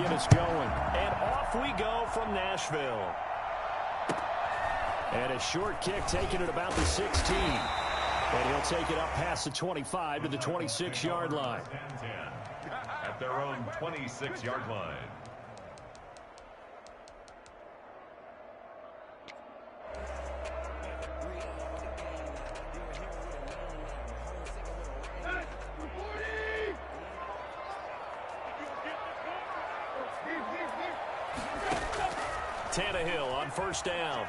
get us going. And off we go from Nashville. And a short kick taken at about the 16. And he'll take it up past the 25 to the 26-yard line. At their own 26-yard line. Tannehill on first down.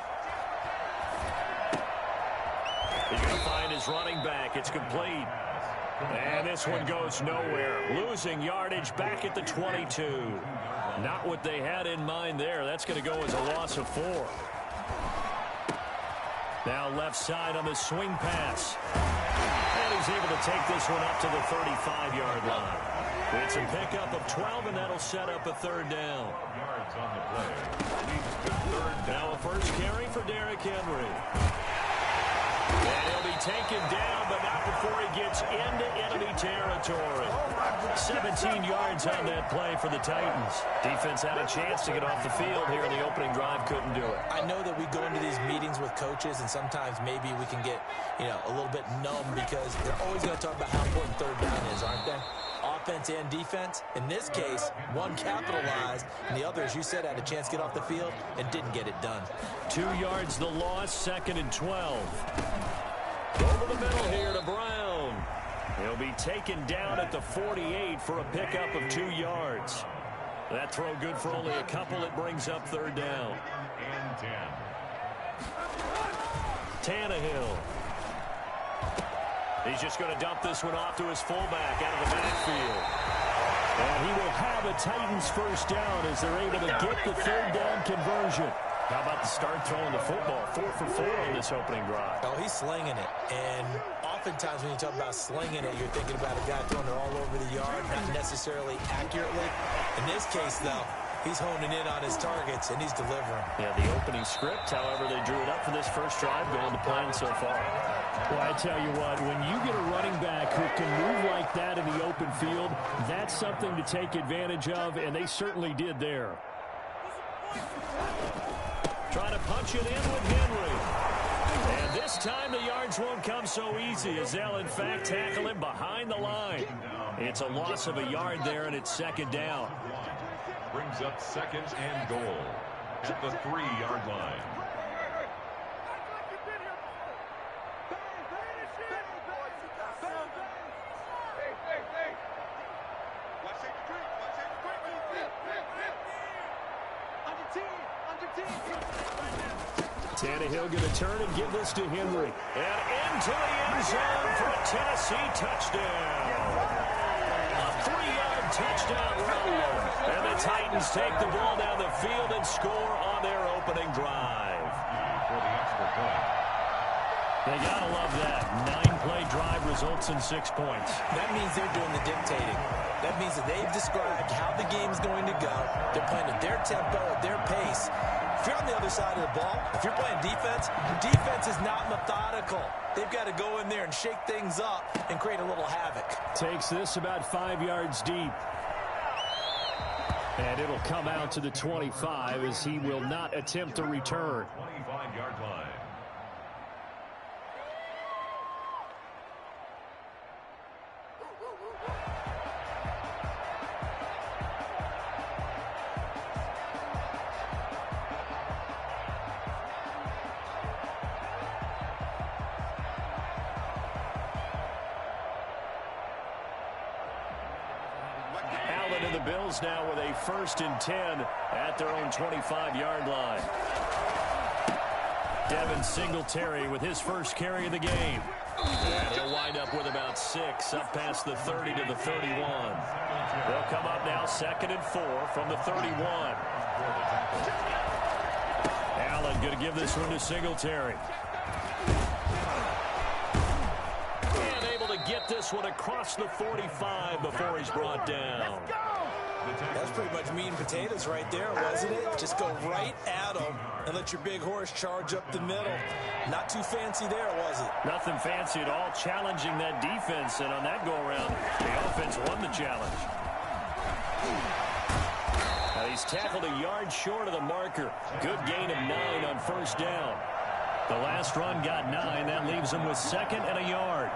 He's going to find his running back. It's complete. And this one goes nowhere. Losing yardage back at the 22. Not what they had in mind there. That's going to go as a loss of 4. Now left side on the swing pass. And he's able to take this one up to the 35-yard line. It's a pickup of 12, and that'll set up a third down. Yards on the play. Now a first carry for Derrick Henry. And he'll be taken down, but not before he gets into enemy territory. 17 yards on that play for the Titans. Defense had a chance to get off the field here in the opening drive, couldn't do it. I know that we go into these meetings with coaches, and sometimes maybe we can get, a little bit numb because they're always going to talk about how important third down is, aren't they? Offense and defense. In this case, one capitalized, and the other, as you said, had a chance to get off the field and didn't get it done. 2 yards the loss, 2nd and 12. Over the middle here to Brown. He'll be taken down at the 48 for a pickup of 2 yards. That throw good for only a couple. It brings up third down. And 10. Tannehill. He's just going to dump this one off to his fullback out of the backfield. And he will have a Titans first down as they're able to get the third down conversion. How about the start throwing the football? 4 for 4 on this opening drive. Oh, he's slinging it. And oftentimes when you talk about slinging it, you're thinking about a guy throwing it all over the yard, not necessarily accurately. In this case, though, he's honing in on his targets, and he's delivering. Yeah, the opening script, however, they drew it up for this first drive, going to plan so far. Well, I tell you what, when you get a running back who can move like that in the open field, that's something to take advantage of, and they certainly did there. Trying to punch it in with Henry. And this time the yards won't come so easy as they'll, in fact, tackle him behind the line. It's a loss of a yard there, and it's 2nd down. Brings up 2nd and goal at the 3-yard line. Tannehill going to turn and give this to Henry. And into the end zone for a Tennessee touchdown. A 3-yard touchdown run. And the Titans take the ball down the field and score on their opening drive. For the extra point. They got to love that. 9-play drive results in 6 points. That means they're doing the dictating. That means that they've described how the game's going to go. They're playing at their tempo, at their pace. If you're on the other side of the ball, if you're playing defense is not methodical. They've got to go in there and shake things up and create a little havoc. Takes this about 5 yards deep. And it'll come out to the 25 as he will not attempt a return. 25-yard line. And the Bills now with a 1st and 10 at their own 25-yard line. Devin Singletary with his first carry of the game. And he'll wind up with about 6 up past the 30 to the 31. They'll come up now 2nd and 4 from the 31. Allen going to give this one to Singletary. And able to get this one across the 45 before he's brought down. That's pretty much meat and potatoes right there, wasn't it? Just go right at them and let your big horse charge up the middle. Not too fancy there, was it? Nothing fancy at all, challenging that defense, and on that go-around, the offense won the challenge. He's tackled a yard short of the marker. Good gain of 9 on first down. The last run got 9. That leaves him with 2nd and a yard.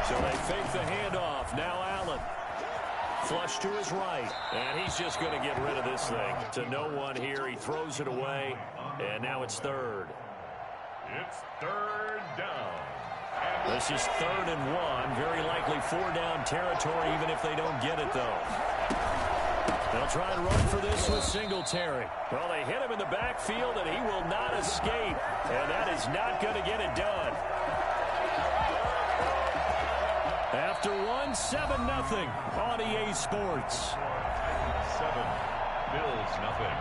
So they fake the handoff. Now Allen. Flush to his right. And he's just going to get rid of this thing. To no one here. He throws it away. And now it's 3rd. It's 3rd down. This is 3rd and 1. Very likely 4-down territory, even if they don't get it, though. They'll try and run for this with Singletary. Well, they hit him in the backfield, and he will not escape. And that is not going to get it done. After one, 7-0 on EA Sports. 7, Bills nothing.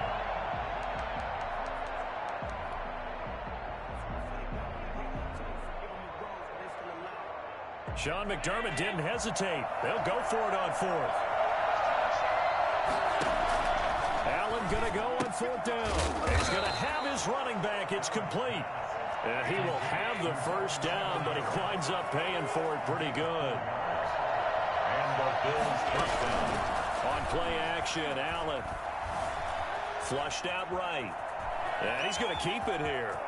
Sean McDermott didn't hesitate. They'll go for it on 4th. Allen going to go on 4th down. He's going to have his running back. It's complete. And he will have the first down, but he winds up paying for it pretty good. And the Bills first down. On play action, Allen. Flushed out right. And he's going to keep it here.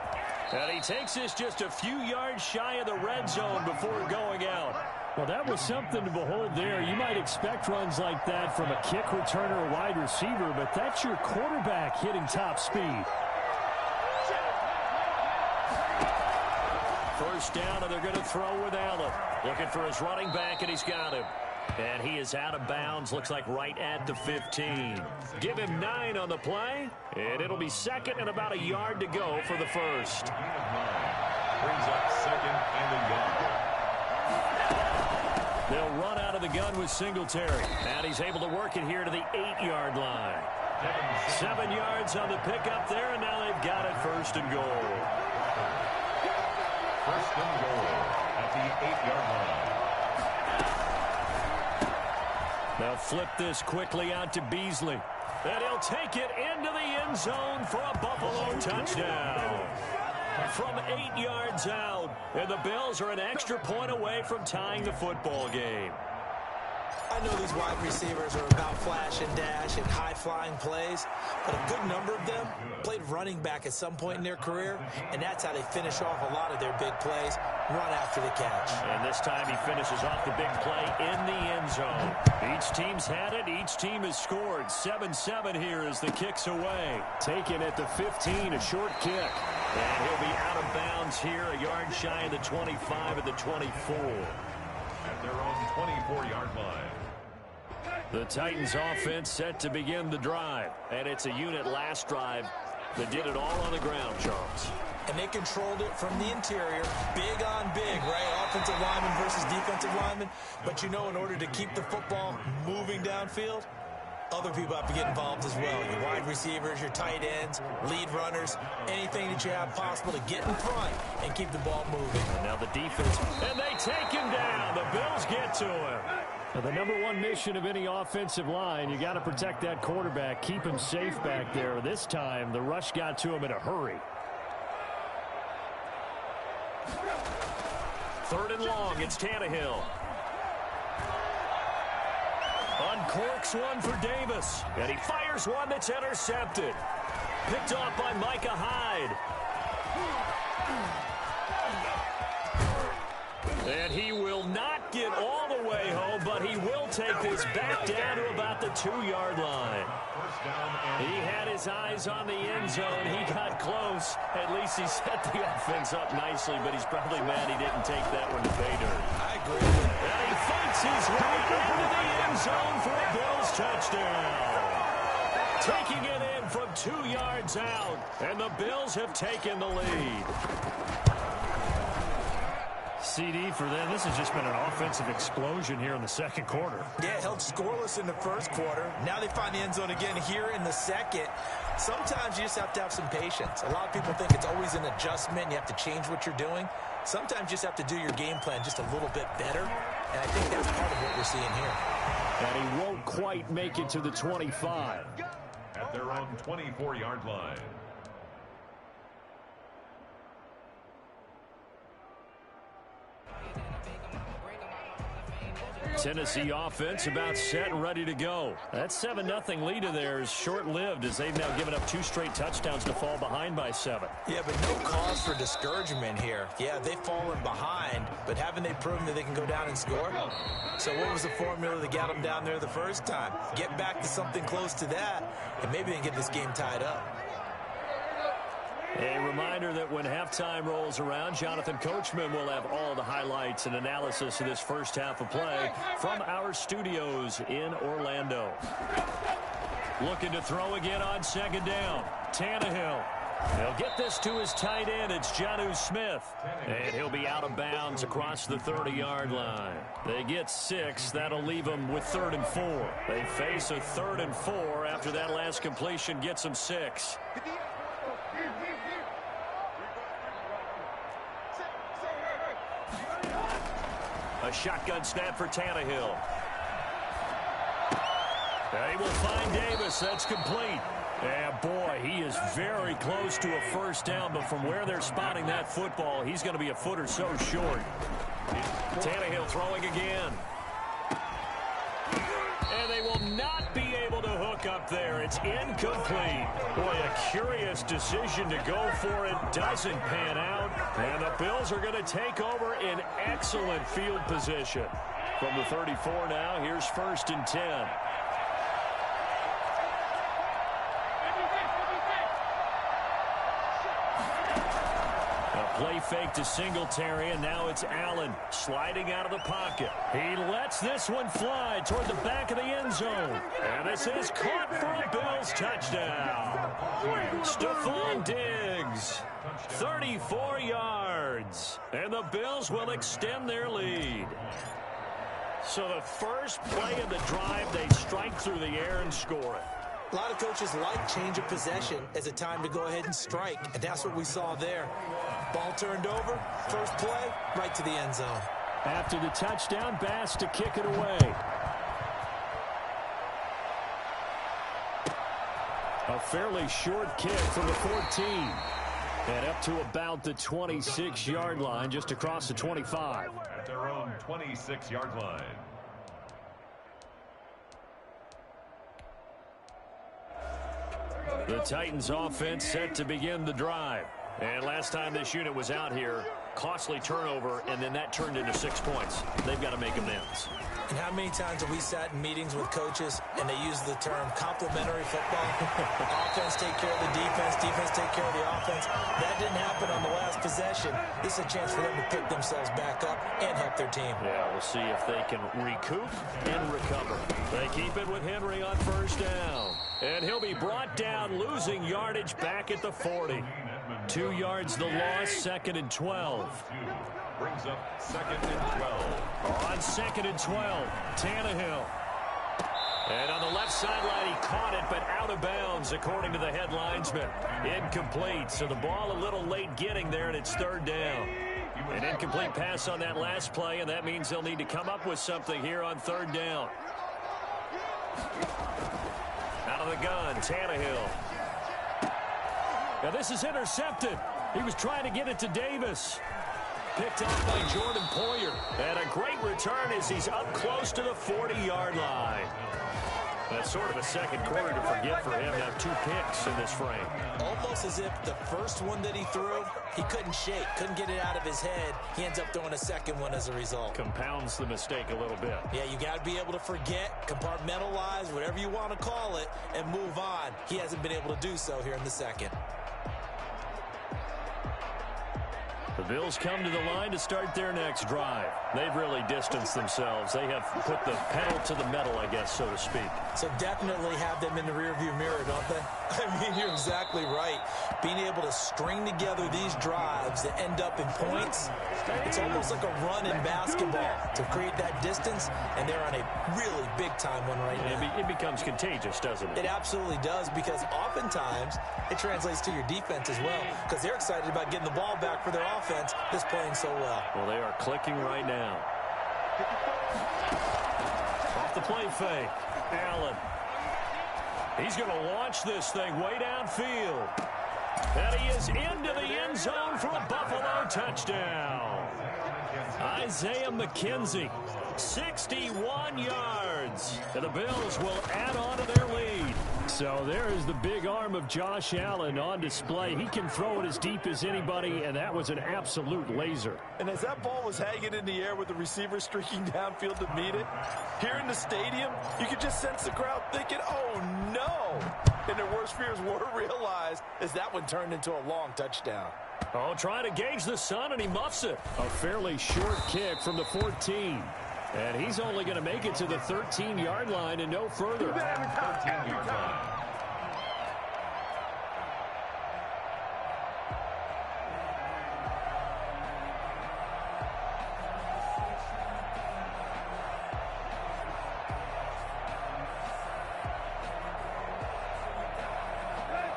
And he takes this just a few yards shy of the red zone before going out. Well, that was something to behold there. You might expect runs like that from a kick returner or wide receiver, but that's your quarterback hitting top speed. First down, and they're going to throw with Allen. Looking for his running back, and he's got him. And he is out of bounds, looks like right at the 15. Give him 9 on the play, and it'll be 2nd and about a yard to go for the first. Brings up 2nd and a yard. They'll run out of the gun with Singletary. And he's able to work it here to the 8-yard line. 7 yards on the pickup there, and now they've got it 1st and goal. 1st and goal at the 8-yard line. They'll flip this quickly out to Beasley. And he'll take it into the end zone for a Buffalo touchdown. From 8 yards out. And the Bills are an extra point away from tying the football game. I know these wide receivers are about flash and dash and high-flying plays, but a good number of them played running back at some point in their career, and that's how they finish off a lot of their big plays, run after the catch. And this time he finishes off the big play in the end zone. Each team's had it. Each team has scored. 7-7 here as the kick's away. Taken at the 15, a short kick. And he'll be out of bounds here, a yard shy of the 25 at the 24. At their own 24-yard line. The Titans offense set to begin the drive. And it's a unit last drive that did it all on the ground, Charles. And they controlled it from the interior, big on big, right? Offensive lineman versus defensive lineman. But you know, in order to keep the football moving downfield, other people have to get involved as well. Your wide receivers, your tight ends, lead runners, anything that you have possible to get in front and keep the ball moving. And now the defense, and they take him down. The Bills get to him. Now, the number one mission of any offensive line, you got to protect that quarterback, keep him safe back there. This time, the rush got to him in a hurry. 3rd and long, it's Tannehill. Uncorks one for Davis, and he fires one that's intercepted. Picked off by Micah Hyde. And he will not get all the way home, but he will take this back down to about the 2-yard line. He had his eyes on the end zone. He got close. At least he set the offense up nicely, but he's probably mad he didn't take that one to pay dirt. I agree with that. And he fights his way into the end zone for a Bills touchdown. Taking it in from 2 yards out, and the Bills have taken the lead. CD for them. This has just been an offensive explosion here in the second quarter. Yeah, held scoreless in the first quarter. Now they find the end zone again here in the second. Sometimes you just have to have some patience. A lot of people think it's always an adjustment. You have to change what you're doing. Sometimes you just have to do your game plan just a little bit better. And I think that's part of what we're seeing here. And he won't quite make it to the 25. At their own 24-yard line. Tennessee offense about set and ready to go. That 7-0 lead of theirs short-lived as they've now given up 2 straight touchdowns to fall behind by 7. Yeah, but no cause for discouragement here. Yeah, they've fallen behind, but haven't they proven that they can go down and score? So what was the formula that got them down there the first time? Get back to something close to that, and maybe they can get this game tied up. A reminder that when halftime rolls around, Jonathan Coachman will have all the highlights and analysis of this first half of play from our studios in Orlando. Looking to throw again on second down. Tannehill. He'll get this to his tight end. It's Jonnu Smith. And he'll be out of bounds across the 30-yard line. They get 6. That'll leave them with 3rd and 4. They face a 3rd and 4 after that last completion gets them 6. A shotgun snap for Tannehill. They will find Davis. That's complete. And boy, he is very close to a first down, but from where they're spotting that football, he's going to be a foot or so short. Tannehill throwing again. And they will not be able to hook up there. It's incomplete. Boy, a curious decision to go for it. Doesn't pan out. And the Bills are going to take over in excellent field position. From the 34 now, here's 1st and 10. Play fake to Singletary, and now it's Allen sliding out of the pocket. He lets this one fly toward the back of the end zone. And this is caught for a Bills touchdown. Stephon Diggs, 34 yards. And the Bills will extend their lead. So the first play of the drive, they strike through the air and score it. A lot of coaches like change of possession as a time to go ahead and strike, and that's what we saw there. Ball turned over, first play, right to the end zone. After the touchdown, Bass to kick it away. A fairly short kick from the 14. And up to about the 26-yard line, just across the 25. At their own 26-yard line. The Titans offense set to begin the drive. And last time this unit was out here, costly turnover, and then that turned into 6 points. They've got to make amends. And how many times have we sat in meetings with coaches and they use the term complementary football? Offense take care of the defense, defense take care of the offense. That didn't happen on the last possession. This is a chance for them to pick themselves back up and help their team. Yeah, we'll see if they can recoup and recover. They keep it with Henry on first down. And he'll be brought down, losing yardage back at the 40. 2 yards the loss, 2nd and 12. Brings up 2nd and 12. On 2nd and 12, Tannehill. And on the left sideline, he caught it, but out of bounds, according to the head linesman. Incomplete, so the ball a little late getting there, and it's 3rd down. An incomplete pass on that last play, and that means they'll need to come up with something here on 3rd down. Out of the gun, Tannehill. Now this is intercepted. He was trying to get it to Davis. Picked off by Jordan Poyer. And a great return as he's up close to the 40-yard line. That's sort of a second quarter to forget for him. Now 2 picks in this frame. Almost as if the first one that he threw, he couldn't shake, couldn't get it out of his head. He ends up throwing a second one as a result. Compounds the mistake a little bit. Yeah, you got to be able to forget, compartmentalize, whatever you want to call it, and move on. He hasn't been able to do so here in the second. The Bills come to the line to start their next drive. They've really distanced themselves. They have put the pedal to the metal, I guess, so to speak. So definitely have them in the rearview mirror, don't they? I mean, you're exactly right. Being able to string together these drives that end up in points, it's almost like a run in basketball to create that distance, and they're on a really big-time one right now. It becomes contagious, doesn't it? It absolutely does, because oftentimes it translates to your defense as well, because they're excited about getting the ball back for their offense that's playing so well. Well, they are clicking right now. Off the play fake, Allen. He's going to launch this thing way downfield. And he is into the end zone for a Buffalo touchdown. Isaiah McKenzie, 61 yards. And the Bills will add on to their lead. So there is the big arm of Josh Allen on display. He can throw it as deep as anybody, and that was an absolute laser. And as that ball was hanging in the air with the receiver streaking downfield to meet it, here in the stadium, you could just sense the crowd thinking, oh, no. And their worst fears were realized as that one turned into a long touchdown. Oh, trying to gauge the sun, and he muffs it. A fairly short kick from the 14. And he's only going to make it to the 13-yard line and no further. 13-yard line.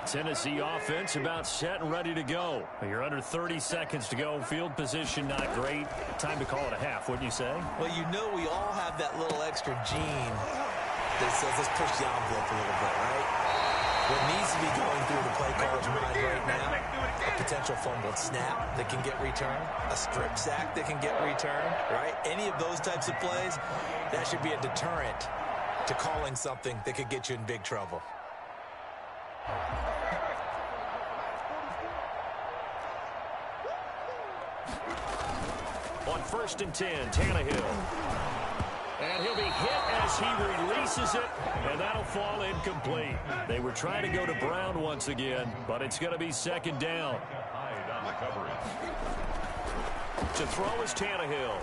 Tennessee offense about set and ready to go. You're under 30 seconds to go. Field position not great. Time to call it a half, wouldn't you say? Well, you know we all have that little extra gene that says let's push the envelope a little bit, right? What needs to be going through the play caller's mind right now, a potential fumbled snap that can get returned, a strip sack that can get returned, right? Any of those types of plays, that should be a deterrent to calling something that could get you in big trouble. On 1st and 10, Tannehill. And he'll be hit as he releases it, and that'll fall incomplete. They were trying to go to Brown once again, but it's going to be 2nd down. To throw is Tannehill.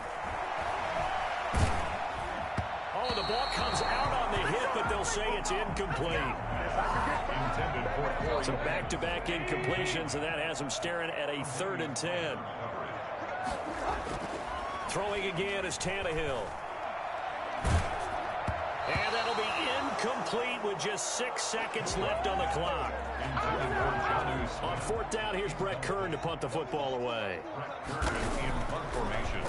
Oh, the ball comes out on the hit, but they'll say it's incomplete. Some back-to-back incompletions, and that has them staring at a 3rd and 10. Throwing again is Tannehill. And that'll be incomplete with just 6 seconds left on the clock. On 4th down, here's Brett Kern to punt the football away. In punt formation.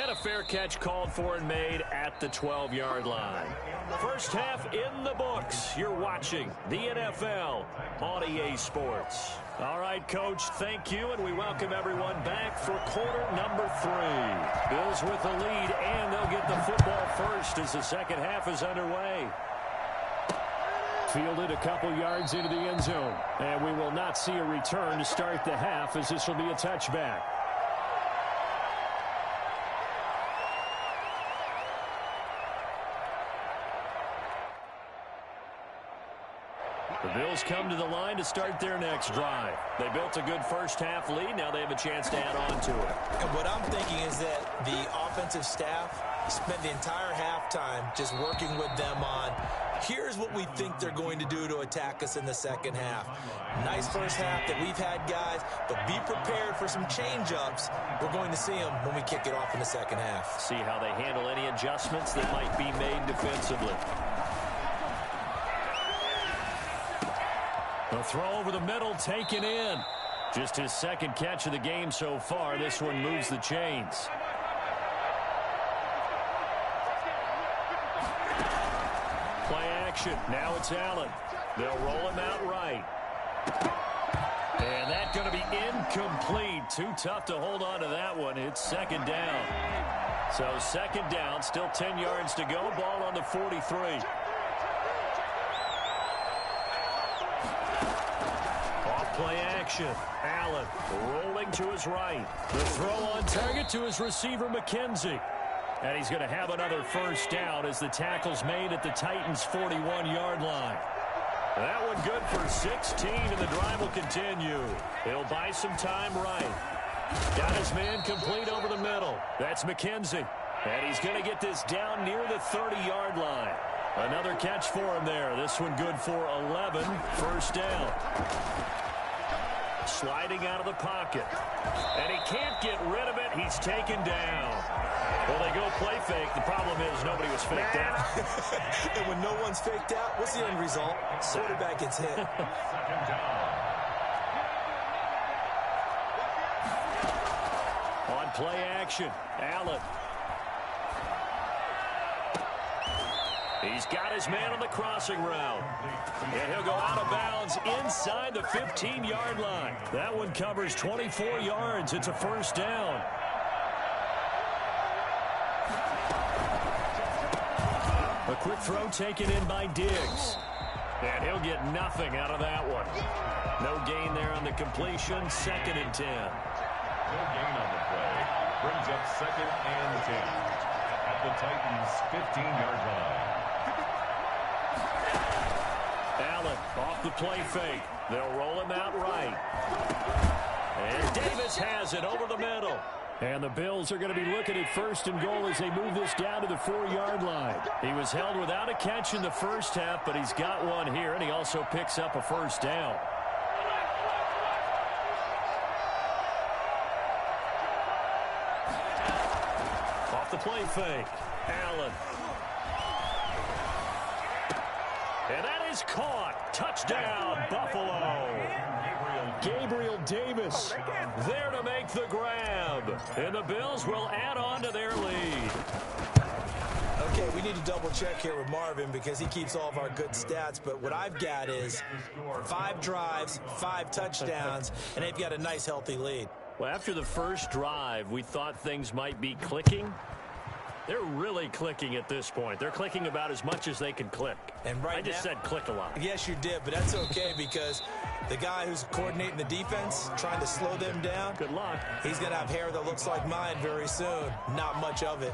And a fair catch called for and made at the 12-yard line. First half in the books. You're watching the NFL on EA Sports. All right, Coach, thank you, and we welcome everyone back for quarter number 3. Bills with the lead, and they'll get the football first as the second half is underway. Fielded a couple yards into the end zone, and we will not see a return to start the half as this will be a touchback. The Bills come to the line to start their next drive. They built a good first half lead. Now they have a chance to add on to it. And what I'm thinking is that the offensive staff spent the entire halftime just working with them on, here's what we think they're going to do to attack us in the second half. Nice first half that we've had, guys, but be prepared for some change-ups. We're going to see them when we kick it off in the second half. See how they handle any adjustments that might be made defensively. The throw over the middle taken in. Just his second catch of the game so far. This one moves the chains. Play action. Now it's Allen. They'll roll him out right. And that's going to be incomplete. Too tough to hold on to that one. It's 2nd down. So 2nd down, still 10 yards to go. Ball on the 43. Play action. Allen rolling to his right. The throw on target to his receiver, McKenzie. And he's going to have another first down as the tackle's made at the Titans' 41-yard line. That one good for 16, and the drive will continue. He'll buy some time right. Got his man complete over the middle. That's McKenzie. And he's going to get this down near the 30-yard line. Another catch for him there. This one good for 11. First down. Sliding out of the pocket. And he can't get rid of it. He's taken down. Well, they go play fake. The problem is nobody was faked out. And when no one's faked out, what's the end result? Quarterback gets hit. On play action, Allen. He's got his man on the crossing route. And he'll go out of bounds inside the 15-yard line. That one covers 24 yards. It's a first down. A quick throw taken in by Diggs. And he'll get nothing out of that one. No gain there on the completion. 2nd and 10. No gain on the play. Brings up 2nd and 10 at the Titans' 15-yard line. Allen off the play fake. They'll roll him out right. And Davis has it over the middle. And the Bills are going to be looking at 1st and goal as they move this down to the 4-yard line. He was held without a catch in the first half, but he's got one here, and he also picks up a first down. Off the play fake. Allen. And that is caught. Touchdown, Buffalo. Gabriel Davis there to make the grab. And the Bills will add on to their lead. Okay, we need to double check here with Marvin because he keeps all of our good stats. But what I've got is 5 drives, 5 touchdowns, and they've got a nice, healthy lead. Well, after the first drive, we thought things might be clicking. They're really clicking at this point. They're clicking about as much as they can click. And right I just said click a lot. Yes, you did, but that's okay because the guy who's coordinating the defense, trying to slow them down, good luck. He's going to have hair that looks like mine very soon. Not much of it.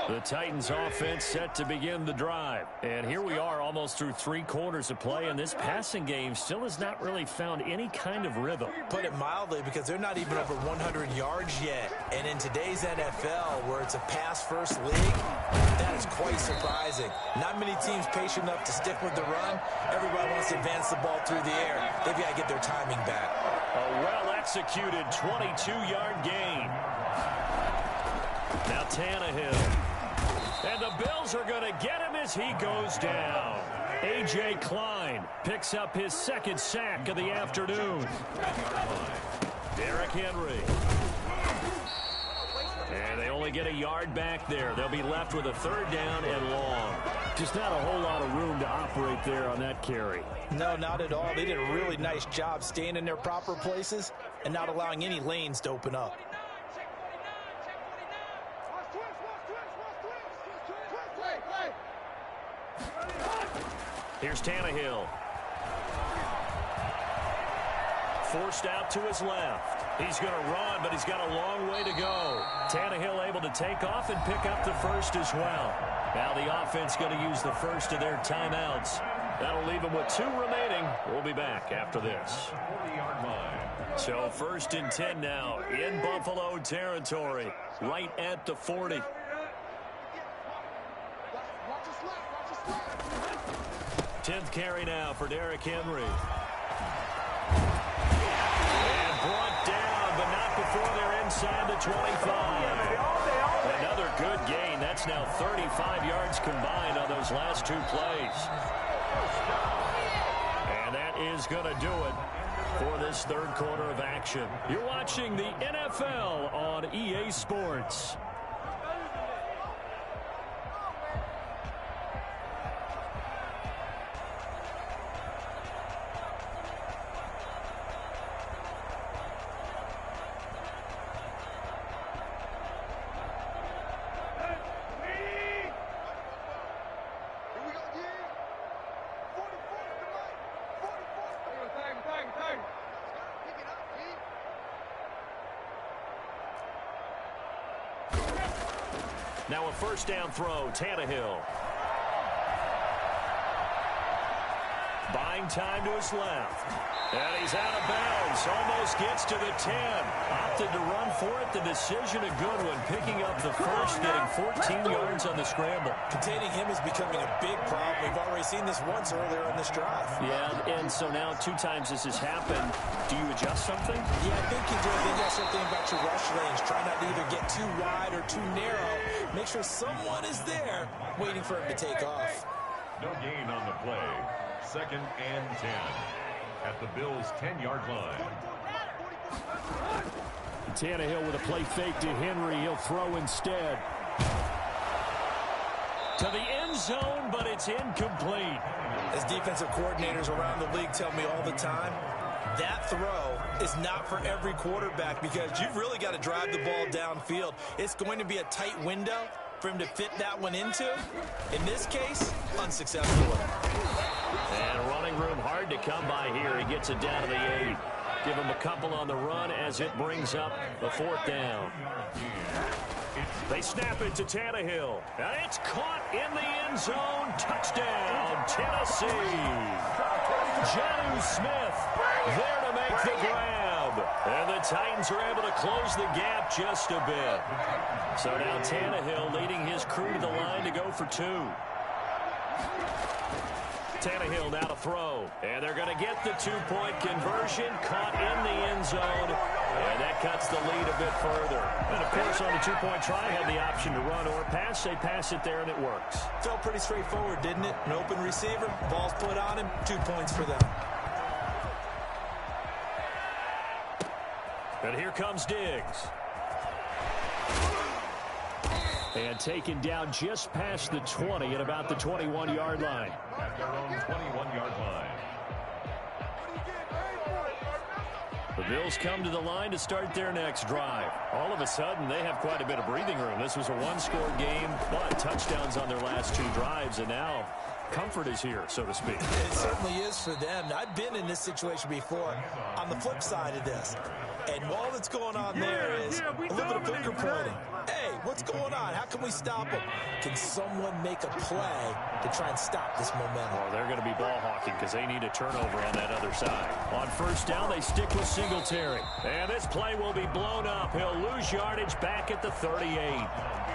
The Titans offense set to begin the drive. And here we are almost through 3 quarters of play, and this passing game still has not really found any kind of rhythm. Put it mildly, because they're not even over 100 yards yet. And in today's NFL, where it's a pass-first league, that is quite surprising. Not many teams patient enough to stick with the run. Everybody wants to advance the ball through the air. They've got to get their timing back. A well-executed 22-yard gain. Now Tannehill. And the Bills are going to get him as he goes down. A.J. Klein picks up his 2nd sack of the afternoon. Derrick Henry. And they only get a yard back there. They'll be left with a 3rd down and long. Just not a whole lot of room to operate there on that carry. No, not at all. They did a really nice job staying in their proper places and not allowing any lanes to open up. Here's Tannehill. Forced out to his left. He's going to run, but he's got a long way to go. Tannehill able to take off and pick up the 1st as well. Now the offense going to use the 1st of their timeouts. That'll leave them with 2 remaining. We'll be back after this. So 1st and 10 now in Buffalo territory, right at the 40. 10th carry now for Derrick Henry. And brought down, but not before they're inside the 25. Another good gain. That's now 35 yards combined on those last 2 plays. And that is going to do it for this 3rd quarter of action. You're watching the NFL on EA Sports. Now a 1st down throw, Tannehill. Buying time to his left. And he's out of bounds. Almost gets to the 10. Opted to run for it. The decision a good one. Picking up the 1st, getting 14 yards on the scramble. Containing him is becoming a big problem. We've already seen this once earlier in this drive. Yeah, and so now 2 times this has happened. Do you adjust something? Yeah, I think you do. I think you got something about your rush lanes. Try not to either get too wide or too narrow. Make sure someone is there waiting for him to take off. No gain on the play. 2nd and 10 at the Bills' 10-yard line. Tannehill with a play fake to Henry. He'll throw instead. To the end zone, but it's incomplete. As defensive coordinators around the league tell me all the time, that throw is not for every quarterback because you've really got to drive the ball downfield. It's going to be a tight window for him to fit that one into. In this case, unsuccessful. And running room hard to come by here. He gets it down to the 8. Give him a couple on the run as it brings up the 4th down. They snap it to Tannehill. And it's caught in the end zone. Touchdown, Tennessee. Jonnu Smith there to make the grab. And the Titans are able to close the gap just a bit. So now Tannehill leading his crew to the line to go for 2. Tannehill now to throw. And they're going to get the 2-point conversion. Caught in the end zone. And that cuts the lead a bit further. And, of course, on the 2-point try, had the option to run or pass. They pass it there, and it works. Felt pretty straightforward, didn't it? An open receiver, ball's put on him, 2 points for them. And here comes Diggs. And taken down just past the 20 at about the 21-yard line. At their own 21-yard line. The Bills come to the line to start their next drive. All of a sudden, they have quite a bit of breathing room. This was a one-score game, but touchdowns on their last 2 drives, and now comfort is here, so to speak. It certainly is for them. I've been in this situation before on the flip side of this. And all that's going on there is a little bit of finger pointing. Hey, what's going on? How can we stop them? Can someone make a play to try and stop this momentum? Well, they're going to be ball hawking because they need a turnover on that other side. On 1st down, they stick with Singletary. And this play will be blown up. He'll lose yardage back at the 38.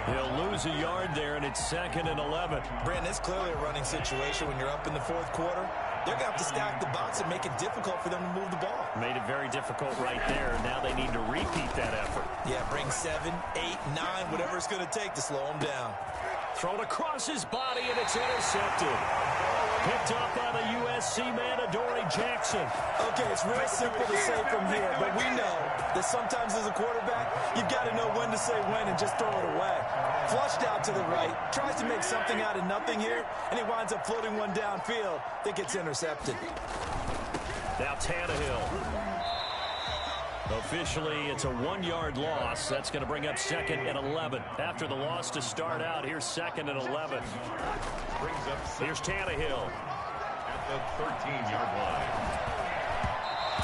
He'll lose a yard there, and it's 2nd and 11. Brandon, it's clearly a running situation when you're up in the 4th quarter. They're going to have to stack the box and make it difficult for them to move the ball. Made it very difficult right there. Now they need to repeat that effort. Yeah, bring 7, 8, 9, whatever it's going to take to slow them down. Thrown across his body, and it's intercepted. Picked up by the USC man, Adoree Jackson. Okay, it's real simple to say from here, but we know that sometimes as a quarterback, you've got to know when to say when and just throw it away. Flushed out to the right, tries to make something out of nothing here, and he winds up floating one downfield. Think it's intercepted. Now Tannehill. Officially, it's a 1-yard loss. That's going to bring up 2nd and 11. After the loss to start out, here's 2nd and 11. Brings up Here's Tannehill. at the 13-yard line.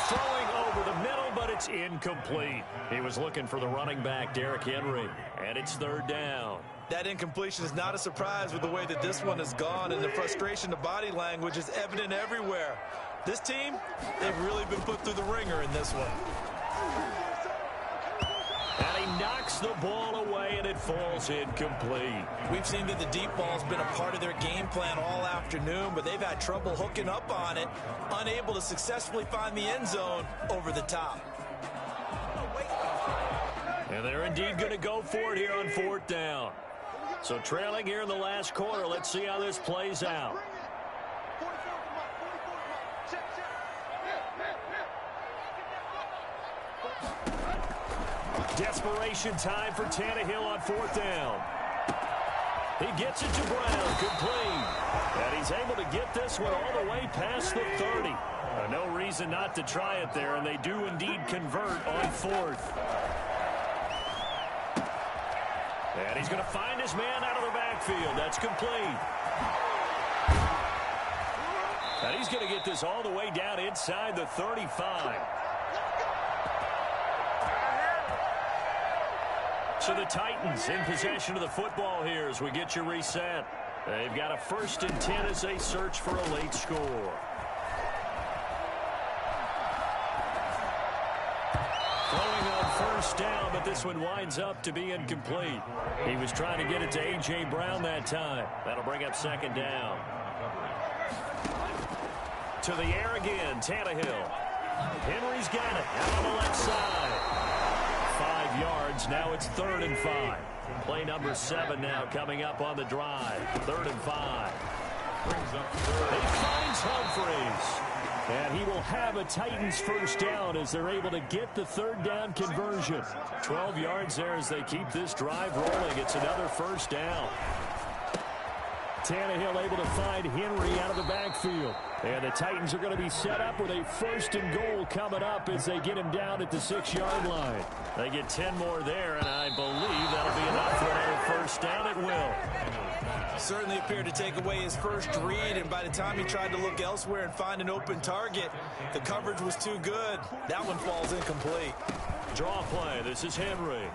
Throwing over the middle, but it's incomplete. He was looking for the running back, Derrick Henry, and it's 3rd down. That incompletion is not a surprise with the way that this one has gone, and the frustration of body language is evident everywhere. This team, they've really been put through the ringer in this one. And he knocks the ball away, and it falls incomplete. We've seen that the deep ball's been a part of their game plan all afternoon, but they've had trouble hooking up on it, unable to successfully find the end zone over the top. And they're indeed going to go for it here on 4th down. So trailing here in the last quarter, let's see how this plays out. Desperation time for Tannehill on 4th down. He gets it to Brown, complete. And he's able to get this one all the way past the 30. No reason not to try it there, and they do indeed convert on 4th. And he's going to find his man out of the backfield. That's complete. And he's going to get this all the way down inside the 35. So the Titans in possession of the football here as we get you reset. They've got a 1st and 10 as they search for a late score. Throwing on 1st down, but this one winds up to be incomplete. He was trying to get it to A.J. Brown that time. That'll bring up 2nd down. To the air again, Tannehill. Henry's got it out on the left side. 5 yards. Now it's 3rd and 5. Play number 7 now coming up on the drive. 3rd and 5. He finds Humphries. And he will have a Titans first down as they're able to get the third down conversion. 12 yards there as they keep this drive rolling. It's another first down. Tannehill able to find Henry out of the backfield. And the Titans are going to be set up with a first and goal coming up as they get him down at the 6-yard line. They get 10 more there, and I believe that'll be enough for another first down. It will. Certainly appeared to take away his first read, and by the time he tried to look elsewhere and find an open target, the coverage was too good. That one falls incomplete. Draw play. This is Henry.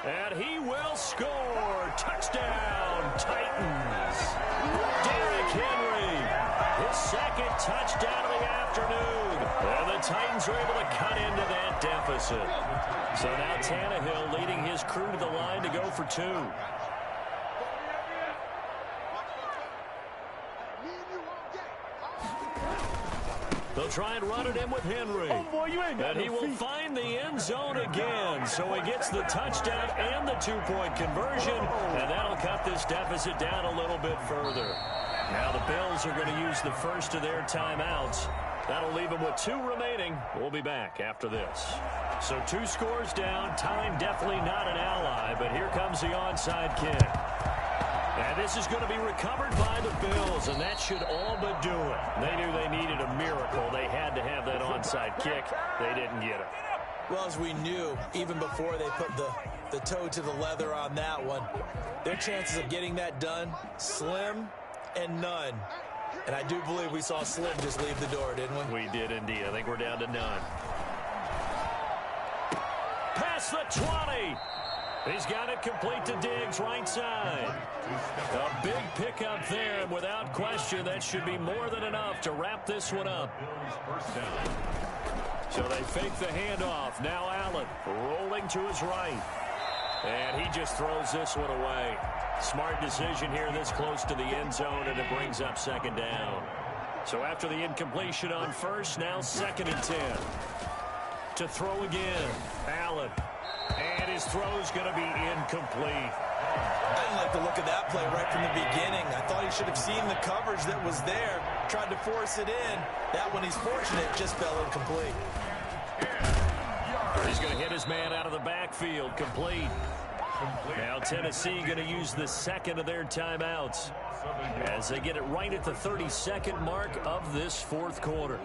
And he will score. Touchdown, Titans. Derrick Henry, his second touchdown of the afternoon. And the Titans are able to cut into that deficit. So now Tannehill leading his crew to the line to go for 2. They'll try and run it in with Henry. Oh boy, you ain't got and he no will feet. find the end zone again. So he gets the touchdown and the 2-point conversion. And that'll cut this deficit down a little bit further. Now the Bills are going to use the first of their timeouts. That'll leave them with 2 remaining. We'll be back after this. So 2 scores down. Time definitely not an ally. But here comes the onside kick. And this is going to be recovered by the Bills, and that should all but do it. They knew they needed a miracle. They had to have that onside kick. They didn't get it. Well, as we knew, even before they put the toe to the leather on that one, their chances of getting that done, slim and none. And I do believe we saw Slim just leave the door, didn't we? We did indeed. I think we're down to none. Past the 20. He's got it complete to Diggs, right side. A big pickup there, and without question, that should be more than enough to wrap this one up. So they fake the handoff. Now Allen rolling to his right. And he just throws this one away. Smart decision here this close to the end zone, and it brings up second down. So after the incompletion on first, now 2nd and 10. To throw again, Allen. And his throw's going to be incomplete. I didn't like the look of that play right from the beginning. I thought he should have seen the coverage that was there, tried to force it in. That one, he's fortunate, just fell incomplete. He's going to hit his man out of the backfield, complete. Now Tennessee going to use the second of their timeouts as they get it right at the 32nd mark of this 4th quarter.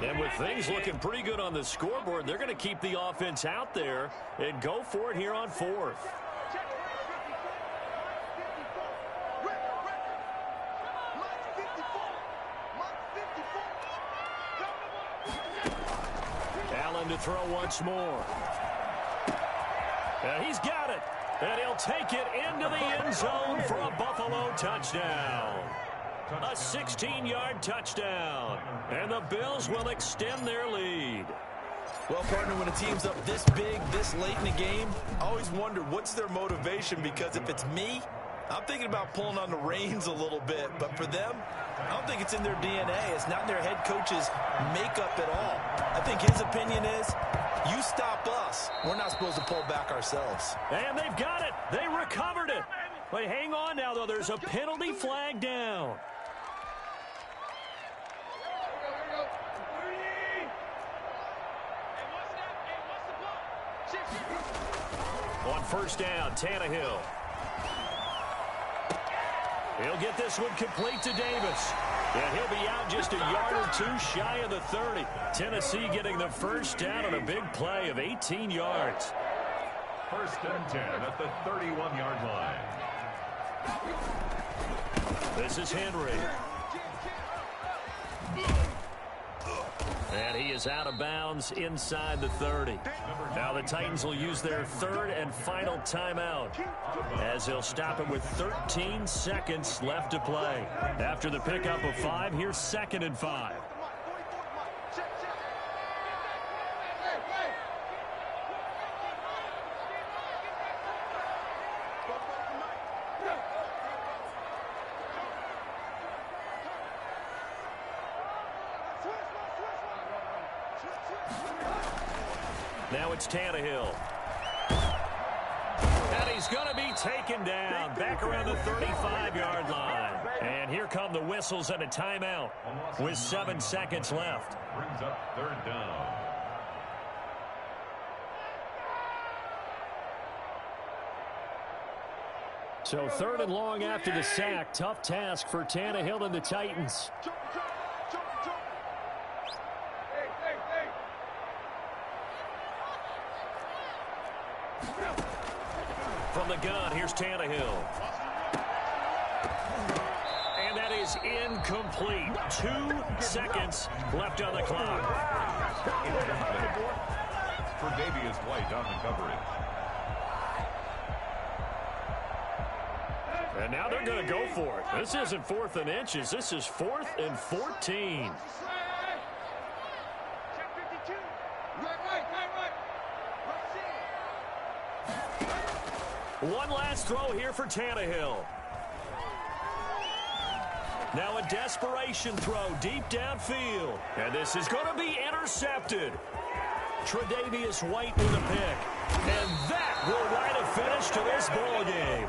And with things looking pretty good on the scoreboard, they're going to keep the offense out there and go for it here on 4th. Allen to throw once more. And he's got it. And he'll take it into the end zone for a Buffalo touchdown. A 16-yard touchdown. And the Bills will extend their lead. Well, partner, when a team's up this big, this late in the game, I always wonder what's their motivation, because if it's me, I'm thinking about pulling on the reins a little bit. But for them, I don't think it's in their DNA. It's not in their head coach's makeup at all. I think his opinion is, you stop us. We're not supposed to pull back ourselves. And they've got it. They recovered it. But hang on now, though. There's a penalty flag down. On first down, Tannehill. He'll get this one complete to Davis. And he'll be out just a yard or 2 shy of the 30. Tennessee getting the first down on a big play of 18 yards. 1st and 10 at the 31-yard line. This is Henry. And he is out of bounds inside the 30. Now the Titans will use their 3rd and final timeout as they'll stop it with 13 seconds left to play. After the pickup of 5, here's 2nd and 5. Now it's Tannehill. And he's going to be taken down back around the 35-yard line. here come the whistles and a timeout with 7 seconds left. Brings up third down. So 3rd and long after the sack. Tough task for Tannehill and the Titans. From the gun, here's Tannehill. And that is incomplete. 2 seconds left on the clock. For Davius White on the coverage. And now they're going to go for it. This isn't 4th and inches. This is 4th and 14. One last throw here for Tannehill. Now a desperation throw deep downfield. And this is going to be intercepted. Tre'Davious White with a pick. And that will write a finish to this ball game.